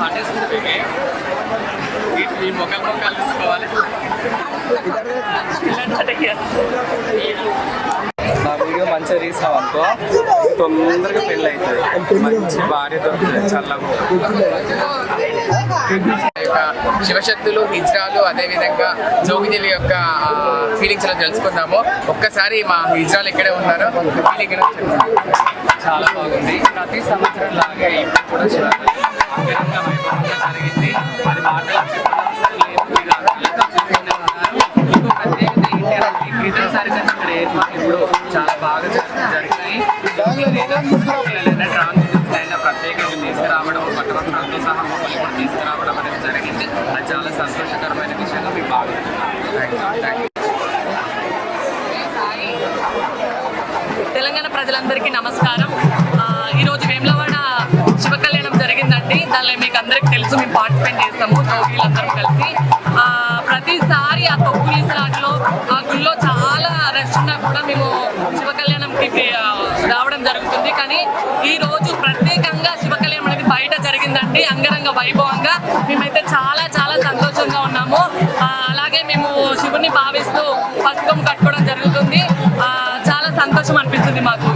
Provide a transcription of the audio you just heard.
పాటేసుకుంటే ఈ మొక్కలు తీసుకోవాలి. నా వీడియో మంచిగా తీసావు అనుకో తొందరగా పెళ్ళి అవుతుంది, మంచి భార్య దొరుకుతుంది, చల్లగా. శివశక్తులు, హిజ్రాలు, అదేవిధంగా జోగిదేవి యొక్క ఫీలింగ్స్ లో తెలుసుకుందాము. ఒక్కసారి మా హిజ్రాలు ఇక్కడే ఉన్నారు, ఫీలింగ్ చాలా బాగుంది. ప్రతి సంవత్సరం లాగే ఇప్పుడు కూడా అంగరంగ వైభవంగా జరిగింది. అది మాటలు చెప్పడం ఇంకో ప్రత్యేకత ఏంటంటే క్రితంసారి కన్నా ఇక్కడ ఏర్పాట్లు ఇప్పుడు చాలా బాగా జరిగినాయి. ట్రాన్స్జెండర్స్ ప్రత్యేకంగా తీసుకురావడం, పట్టు వస్త్రాలతో సహా మమ్మల్ని కూడా తీసుకురావడం అనేది జరిగింది. అది చాలా సంతోషకరమైన విషయంగా మీకు భావిస్తున్నాను. తెలంగాణ ప్రజలందరికీ నమస్కారం. ఈరోజు వేములవాడ శివ కళ్యాణం జరిగిందండి. దానిలో మీకు అందరికి తెలుసు, మేము పార్టిసిపేట్ చేస్తాము జోగిలందరం కలిసి. ప్రతిసారి ఆ తొక్కులీసలాటలో ఆ గుళ్ళో చాలా రష్ ఉన్నా కూడా మేము శివ కళ్యాణంకి రావడం జరుగుతుంది. కానీ ఈ రోజు ప్రత్యేకంగా శివ కళ్యాణం అనేది బయట జరిగిందండి, అంగరంగ వైభవంగా. మేమైతే చాలా చాలా సంతోషంగా ఉన్నాము. అలాగే మేము శివుని భావిస్తూ పసుపు కట్టుకోవడం జరుగుతుంది. చాలా సంతోషం అనిపిస్తుంది మాకు.